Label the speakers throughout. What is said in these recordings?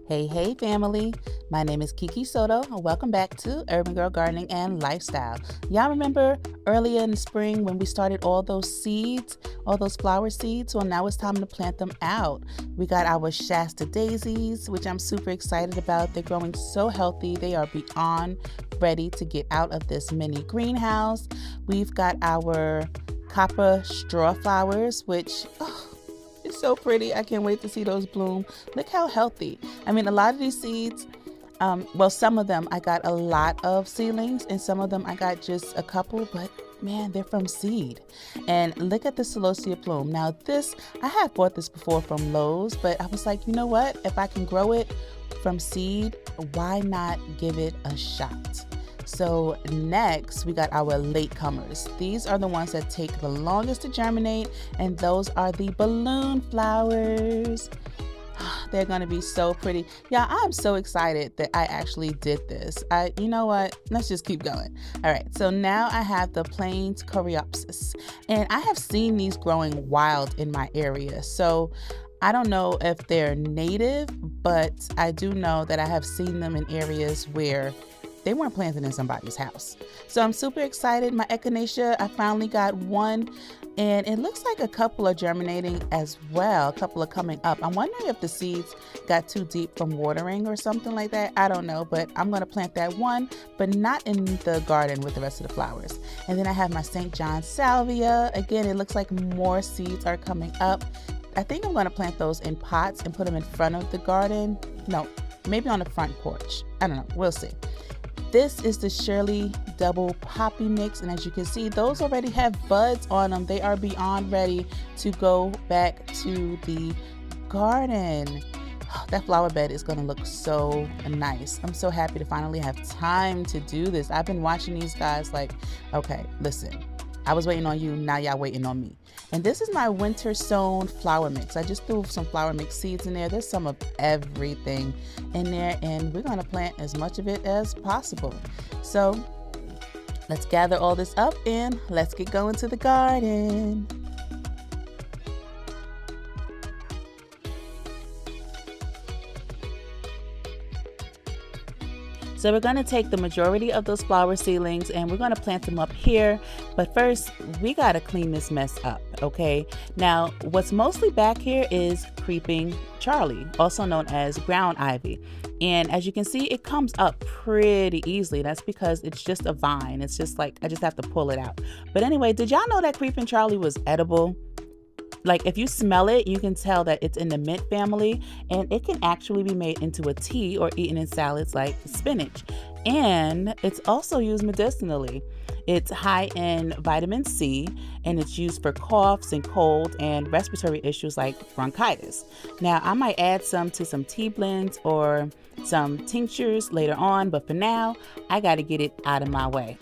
Speaker 1: Hey family, my name is Kee Kee Soto and welcome back to Urban Girl Gardening and Lifestyle. Y'all remember earlier in the spring when we started all those seeds, all those flower seeds? Well, now it's time to plant them out. We got our Shasta Daisies, which I'm super excited about. They're growing so healthy. They are beyond ready to get out of this mini greenhouse. We've got our copper straw flowers, which it's so pretty. I can't wait to see those bloom. Look how healthy. I mean, a lot of these seeds, well, some of them I got a lot of seedlings and some of them I got just a couple, but man, they're from seed. And look at the Celosia Plume. Now this, I have bought this before from Lowe's, but I was like, you know what? If I can grow it from seed, why not give it a shot? So next we got our latecomers. These are the ones that take the longest to germinate, and those are the balloon flowers. They're gonna be so pretty. Yeah, I'm so excited that I actually did this. You know what? Let's just keep going. All right, so now I have the plain Coreopsis, and I have seen these growing wild in my area. So I don't know if they're native, but I do know that I have seen them in areas where they weren't planted in somebody's house. So I'm super excited. My Echinacea, I finally got one, and it looks like a couple are germinating as well. A couple are coming up. I'm wondering if the seeds got too deep from watering or something like that. I don't know, but I'm gonna plant that one, but not in the garden with the rest of the flowers. And then I have my St. John Salvia. Again, it looks like more seeds are coming up. I think I'm gonna plant those in pots and put them in front of the garden. No, maybe on the front porch. I don't know, we'll see. This is the Shirley double poppy mix, and as you can see, those already have buds on them. They are beyond ready to go back to the garden. That flower bed is gonna look so nice. I'm so happy to finally have time to do this. I've been watching these guys like, okay, listen, I was waiting on you, now y'all waiting on me. And this is my winter sown flower mix. I just threw some flower mix seeds in there. There's some of everything in there, and we're gonna plant as much of it as possible. So let's gather all this up and let's get going to the garden. So we're gonna take the majority of those flower seedlings and we're gonna plant them up here. But first, we gotta clean this mess up, okay? Now, what's mostly back here is creeping Charlie, also known as ground ivy. And as you can see, it comes up pretty easily. That's because it's just a vine. It's just like, I just have to pull it out. But anyway, did y'all know that creeping Charlie was edible? Like if you smell it, you can tell that it's in the mint family, and it can actually be made into a tea or eaten in salads like spinach. And it's also used medicinally. It's high in vitamin C, and it's used for coughs and cold and respiratory issues like bronchitis. Now, I might add some to some tea blends or some tinctures later on, but for now, I got to get it out of my way.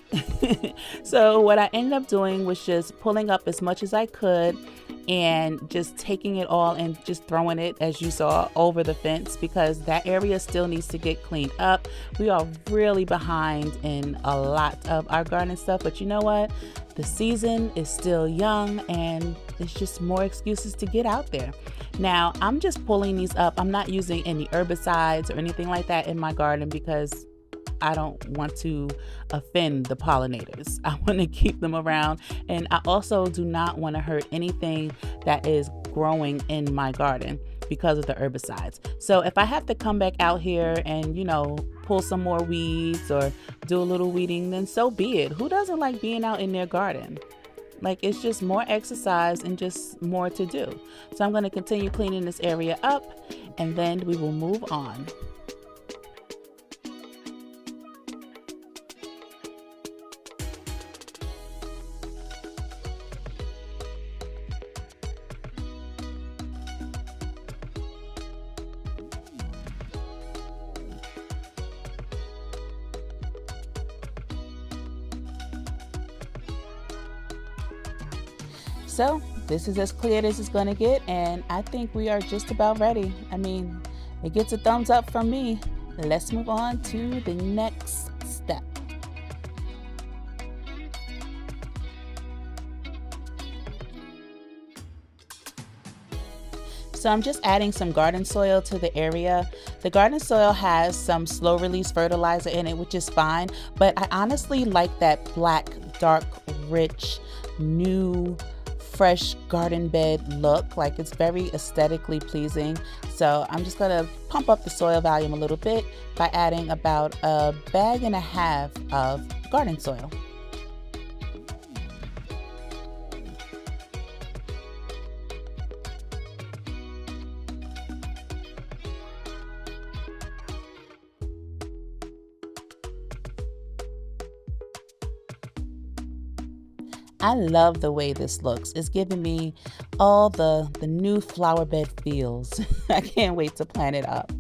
Speaker 1: So what I ended up doing was just pulling up as much as I could and just taking it all and just throwing it, as you saw, over the fence, because that area still needs to get cleaned up. We are really behind in a lot of our garden stuff, but you know what? The season is still young and it's just more excuses to get out there. Now, I'm just pulling these up. I'm not using any herbicides or anything like that in my garden because I don't want to offend the pollinators. I want to keep them around, and I also do not want to hurt anything that is growing in my garden because of the herbicides. So if I have to come back out here and, you know, pull some more weeds or do a little weeding, then so be it. Who doesn't like being out in their garden? Like, it's just more exercise and just more to do. So I'm going to continue cleaning this area up, and then we will move on. So this is as clear as it's gonna get, and I think we are just about ready. I mean, it gets a thumbs up from me. Let's move on to the next step. So I'm just adding some garden soil to the area. The garden soil has some slow release fertilizer in it, which is fine, but I honestly like that black, dark, rich, new, fresh garden bed look. Like, it's very aesthetically pleasing. So I'm just gonna pump up the soil volume a little bit by adding about 1.5 bags of garden soil. I love the way this looks. It's giving me all the new flower bed feels. I can't wait to plant it up.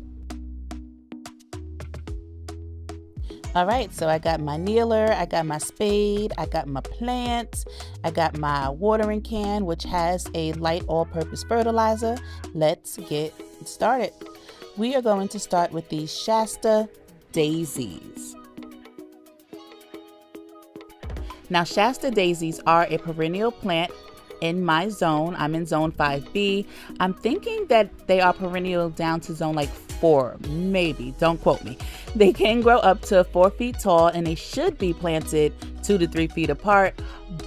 Speaker 1: All right, so I got my kneeler, I got my spade, I got my plants, I got my watering can, which has a light all-purpose fertilizer. Let's get started. We are going to start with the Shasta Daisies. Now, Shasta Daisies are a perennial plant in my zone. I'm in zone 5B. I'm thinking that they are perennial down to zone like 4, maybe, don't quote me. They can grow up to 4 feet tall and they should be planted 2 to 3 feet apart,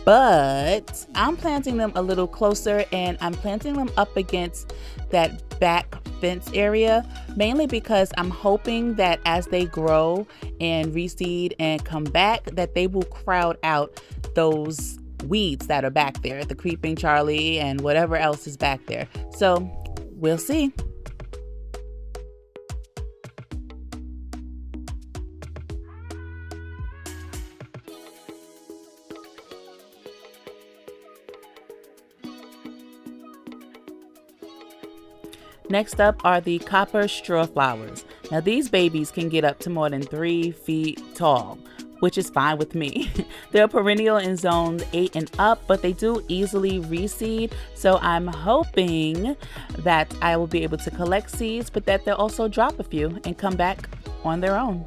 Speaker 1: but I'm planting them a little closer and I'm planting them up against that back fence area, mainly because I'm hoping that as they grow and reseed and come back, that they will crowd out those weeds that are back there, the creeping Charlie and whatever else is back there. So we'll see. Next up are the copper straw flowers. Now these babies can get up to more than 3 feet tall, which is fine with me. They're perennial in zone 8 and up, but they do easily reseed. So I'm hoping that I will be able to collect seeds, but that they'll also drop a few and come back on their own.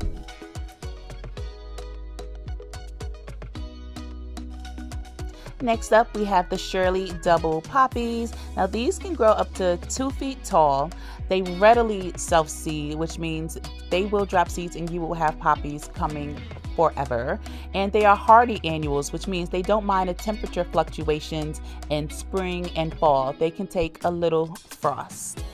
Speaker 1: Next up, we have the Shirley double poppies. Now these can grow up to 2 feet tall. They readily self-seed, which means they will drop seeds and you will have poppies coming forever. And they are hardy annuals, which means they don't mind the temperature fluctuations in spring and fall. They can take a little frost.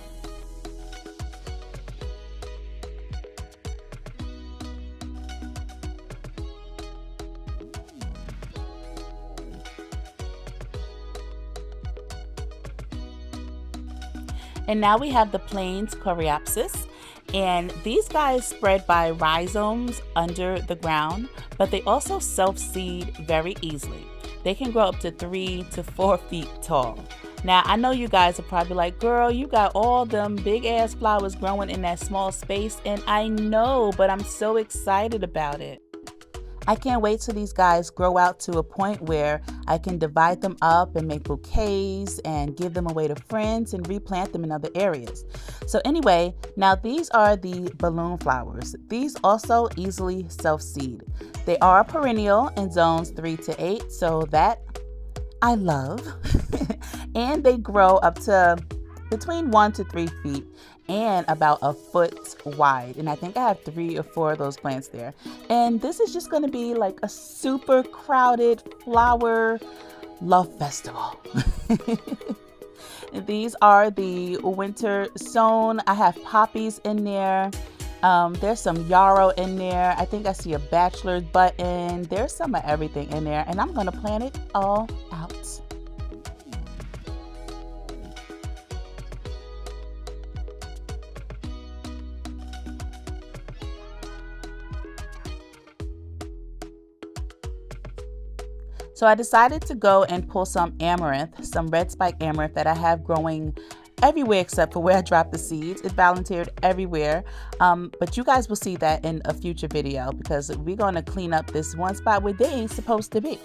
Speaker 1: And now we have the plains Coreopsis, and these guys spread by rhizomes under the ground, but they also self-seed very easily. They can grow up to 3 to 4 feet tall. Now, I know you guys are probably like, girl, you got all them big ass flowers growing in that small space, and I know, but I'm so excited about it. I can't wait till these guys grow out to a point where I can divide them up and make bouquets and give them away to friends and replant them in other areas. So anyway, now these are the balloon flowers. These also easily self-seed. They are perennial in zones 3 to 8, so that I love. And they grow up to between 1 to 3 feet and about 1 foot wide. And I think I have 3 or 4 of those plants there. And this is just going to be like a super crowded flower love festival. These are the winter sown. I have poppies in there. There's some yarrow in there. I think I see a bachelor's button. There's some of everything in there. And I'm going to plant it all out. So I decided to go and pull some amaranth, some red spike amaranth that I have growing everywhere except for where I dropped the seeds. It volunteered everywhere, but you guys will see that in a future video because we're going to clean up this one spot where they ain't supposed to be.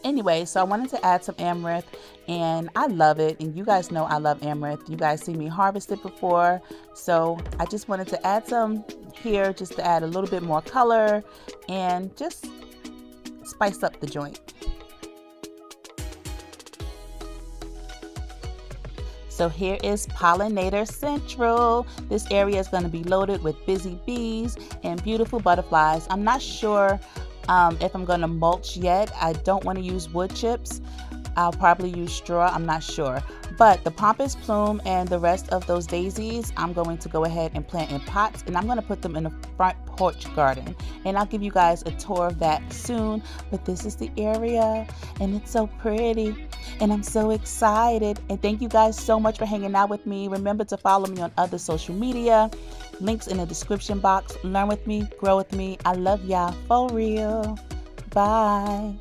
Speaker 1: Anyway, so I wanted to add some amaranth and I love it, and you guys know I love amaranth. You guys see me harvest it before, so I just wanted to add some here just to add a little bit more color and just spice up the joint. So here is Pollinator Central. This area is going to be loaded with busy bees and beautiful butterflies. I'm not sure if I'm going to mulch yet. I don't want to use wood chips. I'll probably use straw, I'm not sure. But the Poppis plume and the rest of those daisies, I'm going to go ahead and plant in pots, and I'm going to put them in the front porch garden. And I'll give you guys a tour of that soon. But this is the area, and it's so pretty. And I'm so excited. And thank you guys so much for hanging out with me. Remember to follow me on other social media. Links in the description box. Learn with me, grow with me. I love y'all for real. Bye.